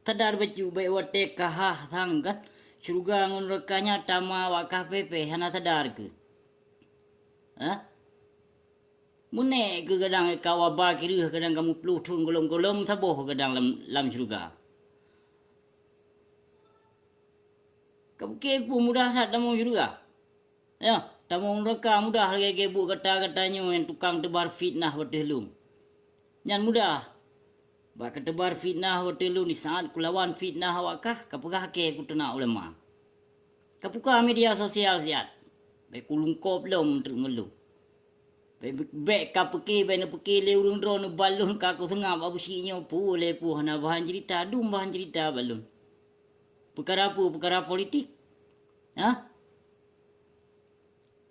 Tadar baju baik wate kahah thang kan. Syurga ngun rekanya tama wakah pepe hana tadar ke. Ha? Mune ke kadang kawaba kiri kadang kamu peluh tun golom-golom saboh kadang lam syurga. Kamu kepo mudah tak tamu syurga. Ya, tamu reka mudah lagi kepo kata-katanya yang tukang tebar fitnah bertelung. Yang mudah. Bak ketebar fitnah bertelung di saat kulawan fitnah awakah kapugah ke kutena ulama. Kapukah media sosial siat. Baik kulungkop lom terngelu. Baik kapeki baik na peki le urung drone balun kaku sengap abu sinyo pu le pu hana bahan cerita dum bahan cerita balun. Perkara apa? Perkara politik. Ha?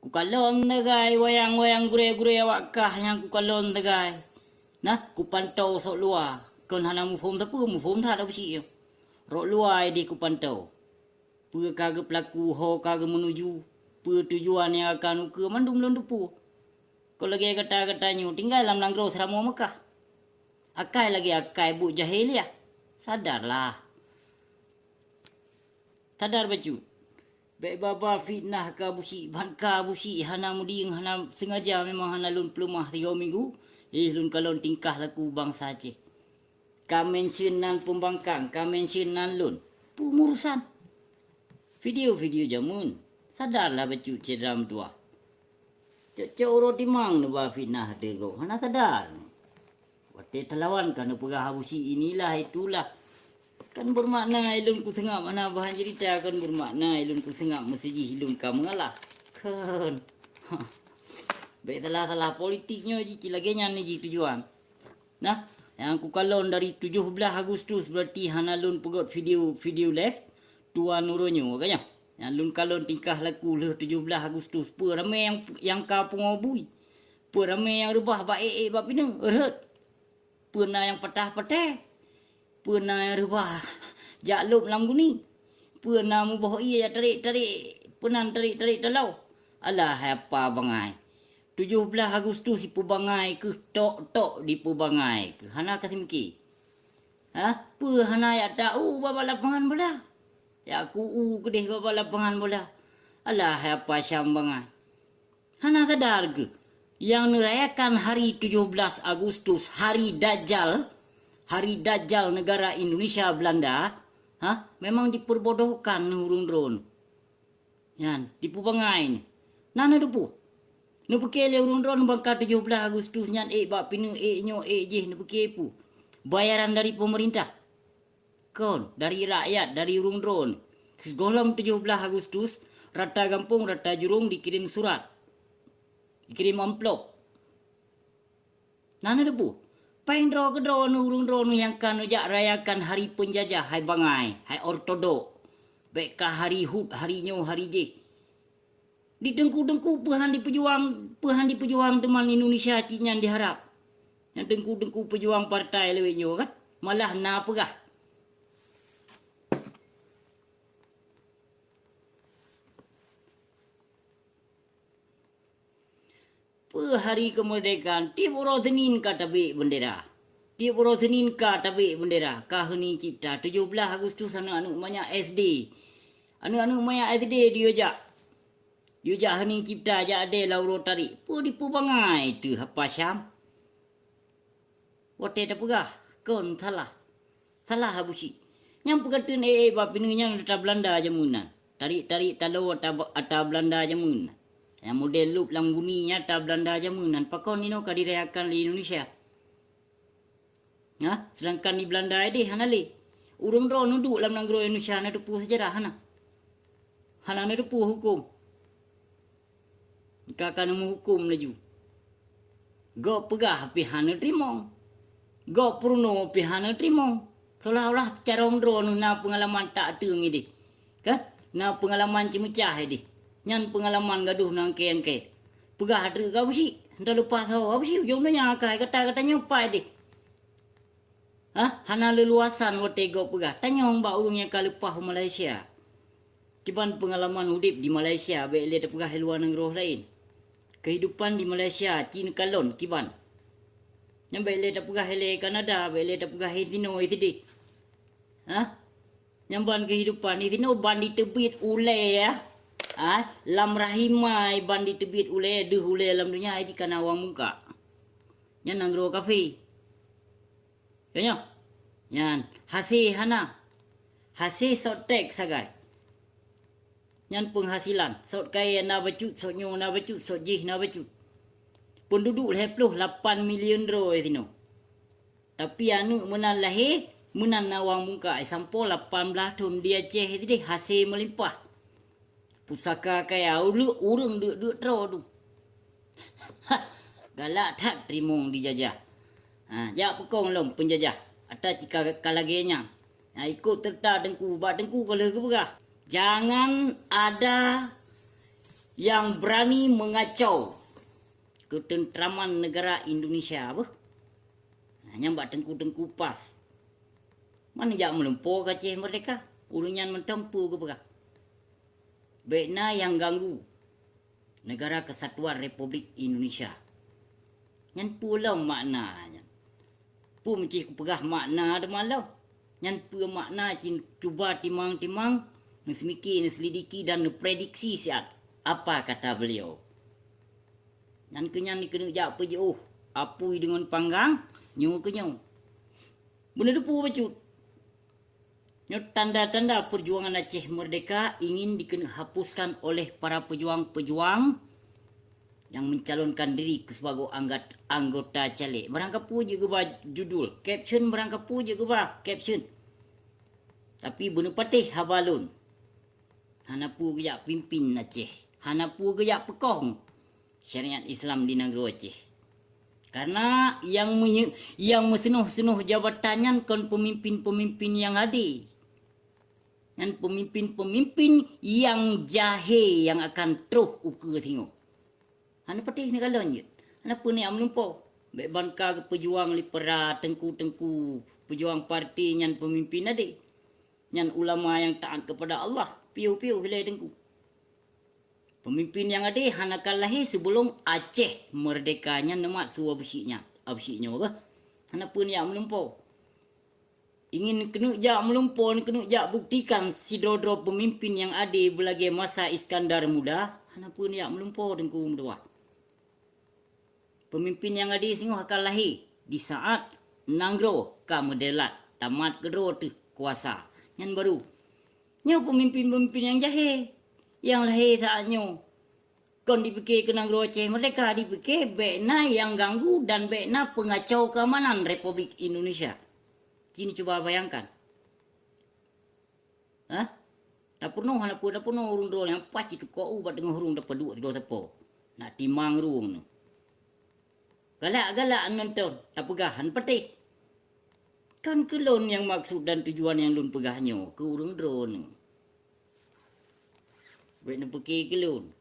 Kukalon nagai wayang-wayang gure-gure awakah yang kukalon nagai. Nah, kupantau sok luar. Kon hana mufum tapu mufum tak ada besi. Rok luar di kupantau. Pe kaga pelaku ho kaga menuju pe tujuan yang akan ke mandum belum depu. Kau lagi kata-katanya tinggal dalam langgro Seramo Mekah. Akai lagi akai bu jahiliah. Sadarlah. Sadar baju. Baik baba fitnah ka busi banka busi hana muding hana sengaja memang hana lun pelumah 3 minggu. Lun kalon tingkah laku bangsa Aceh. Ka mention nan pembangkang, ka mention nan lun. Pengurusan. Video-video jamun. Sadarlah baju cedram tua. Cek urut timang nu ba fitnah de go. Hana sadar. Wate telawan kan pegah busi inilah itulah. Kan bermakna ilun ku sengap mana bahan cerita kan bermakna ilun ku sengap mesejih ilun ka mengalah. Kan. Baik salah politiknya ji lagi nyan ji tujuan. Nah, yang ku kalon dari 17 Agustus berarti hana lun pegot video live tuan nuronyo kanya. Yang lun kalon tingkah laku le 17 Agustus pe ramai yang ka pengobui. Pe ramai yang rubah baik bab pina erhet. Pena yang patah-patah. Pena yang rubah jaklub lam guni. Pena mu boh iya tarik-tarik. Penan tarik-tarik telau. Alah apa bangai. 17 Agustus di Pubangai ke tok-tok di Pubangai ke. Hana kasih miki. Ha? Pe hana ya tahu baba lapangan bola. Ya aku kedih baba lapangan bola. Alah apa syam bangai. Hana sadar ke? Yang merayakan hari 17 Agustus, hari Dajjal negara Indonesia Belanda, ha? Memang diperbodohkan urung drone. Yan, di Pubangai ni. Nana depu. Nu pekele urung drone bangka 17 Agustus nyan bak pinu nyo je nu pekepu. Bayaran dari pemerintah. Kon, dari rakyat, dari urung drone. Segolam 17 Agustus, rata kampung, rata jurung dikirim surat. Dikirim amplop. Nana depu. Pain draw ke draw nu urung draw nu yang kan ujak rayakan hari penjajah, hai bangai, hai ortodok. Baik ka hari hud, hari nyo, hari je. Di dengku-dengku pehan di pejuang teman Indonesia cinyan diharap. Yang dengku-dengku pejuang partai lewetnyo kan. Malah na pegah. Hari kemerdekaan tiap orang Senin ka tabik bendera. Tiap orang Senin ka tabik bendera. Ka heni cipta 17 Agustus anak-anak banyak SD. Anak-anak banyak SD diojak. Diojak heni cipta ajak ade lauro tarik. Pu di Pubangai tu apa Syam. Wate dah pegah. Kon salah. Salah habusi. Yang perkataan bapinunya data Belanda jamunan. Tarik-tarik talau atau Belanda jamunan. Yang model loop lang buninya ta Belanda jamunan. Pakon ni no ka dirayakan di Indonesia. Ha? Sedangkan di Belanda ide hana le. Urung drone nuduk lam nanggro Indonesia na depu sejarah hana. Hana na depu hukum. Kakak nemu hukum laju. Go pegah pihana trimong. Go pruno pihana trimong. Seolah-olah cara drone na pengalaman tak teung ide. Kan? Na pengalaman cimecah ide. Nyan pengalaman gaduh nang ke. Pegah ada kau sih. Entah lupa tahu apa sih ujung nya akai kata-katanya apa ide. Ha? Hana leluasan wate go pegah. Tanya orang ba urung yang ka lepah Malaysia. Kiban pengalaman udip di Malaysia baik le pegah luar negara lain. Kehidupan di Malaysia, Cina kalon kiban. Yang baik le pegah le Kanada, baik le pegah Tino itu dik. Ha? Nyamban kehidupan ni tino ban ditebit ulai ya. Lam rahimai ban ditebit ulai deh ulai lam dunia aji kana awang muka. Nyan nanggro kafe. Kanyo. Nyan hasi hana. Hasi sotek sagai. Nyan penghasilan. Sot kaya na bacut, sot nyo na bacut, sot jih na bacut. Penduduk 8 million ro tino. Tapi anu menan lahir, menan nawang muka sampo 18 tahun dia Aceh itu deh hasil melimpah. Pusaka kaya urung duk tro tu. Galak tak terimong dijajah. Ya pekong lom penjajah. Ada cika kalagenya. Ikut terta dengku, bak dengku kalau ke berah. Jangan ada yang berani mengacau ketentraman negara Indonesia apa? Nyambat dengku pas. Mana jak melempur ke Aceh merdeka? Urunyan mentempu ke berah. Bekna yang ganggu Negara Kesatuan Republik Indonesia. Nyan pulau maknanya. Pu mesti pegah makna ada malau. Nyan pu makna cin cuba timang-timang, nesmiki, neselidiki dan neprediksi siat. Apa kata beliau? Nyan kenyan ni kena jak apa je apui dengan panggang, nyu kenyu. Benar pu bacut. Nyo tanda-tanda perjuangan Aceh merdeka ingin hapuskan oleh para pejuang-pejuang yang mencalonkan diri sebagai anggota caleg. Berangkapu juga bah judul, caption berangkapu juga bah caption. Tapi benar patih habalun. Hanapu gejak pimpin Aceh. Hanapu gejak pekong syariat Islam di negeri Aceh. Karena yang mesenuh-senuh jabatannya kon pemimpin-pemimpin yang ada. Dan pemimpin-pemimpin yang jahe yang akan terus ukur tengok. Hana patih ni kalon je. Hana pun ni amlumpo. Baik bangka ke pejuang lipera, tengku-tengku, pejuang parti yang pemimpin ada. Yang ulama yang taat kepada Allah. Piu-piu hilai dengku. Pemimpin yang ada hanakan lahir sebelum Aceh merdekanya nemat suwa besiknya. Absiknya apa? Hana pun ni amlumpo. Ingin kena jak melumpur, kena jak buktikan si dodro pemimpin yang ada belagi masa Iskandar Muda. Hana pun jak melumpur dengku merdua. Pemimpin yang ada singguh akan lahir di saat nanggro kamedelat tamat kedua tu kuasa. Yang baru. Nyo pemimpin-pemimpin yang jahe. Yang lahir saatnya. Kon dipikir ke nanggro Aceh merdeka dipikir bekna yang ganggu dan bekna pengacau keamanan Republik Indonesia. Kini cuba bayangkan. Tak pernah urung drone yang pas itu kau buat dengan urung dapat 2-3 tepo. Nak timang urung tu. Galak-galak nonton. Tak pegahan petih. Kan kelon yang maksud dan tujuan yang lun pegahnya. Ke urung drone tu. Baik nak pergi kelon.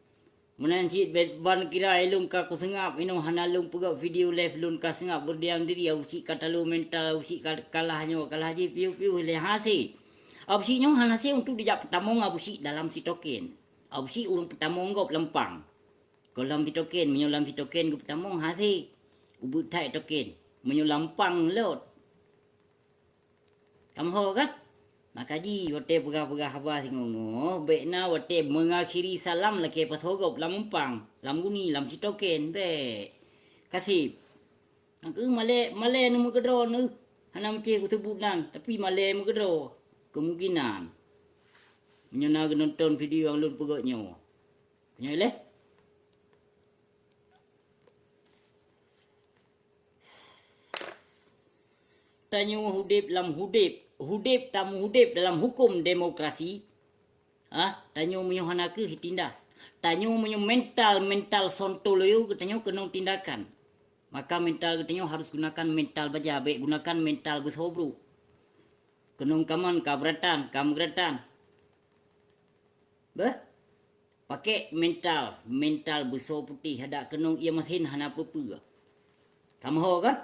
Menan cik ban kira ilum ka ku sengap ino hanalung pegak video live lun ka sengap berdiam diri au cik kata lu mental au cik kalahnya kalah je piu-piu le hasi. Au cik nyo hanase untuk dijak petamong au cik dalam si token. Au cik urung petamong gop lempang. Kolam si token menyolam si token ku petamong hasi. Ubut tai token menyo lampang lot. Kamu kan? Makaji wate pegah-pegah apa singongo bekna wate mengakhiri salam laki pas hogop lam umpang lam guni lam sitoken be kasih aku male nemu kedro nu hana mesti aku sebutan tapi male mu kedro kemungkinan menyana nonton video yang lun pegaknya punya le tanya hudip tamu hudip dalam hukum demokrasi. Tanyo menyo hana ke hitindas. Tanyo menyo mental sontoloyo ketanyo kena tindakan. Maka mental ketanyo harus gunakan mental baja, baik gunakan mental bersobru. Kenong kaman kabratan. Pakai mental besar putih ada kenong ia mesin hana apa-apa. Kamu kan?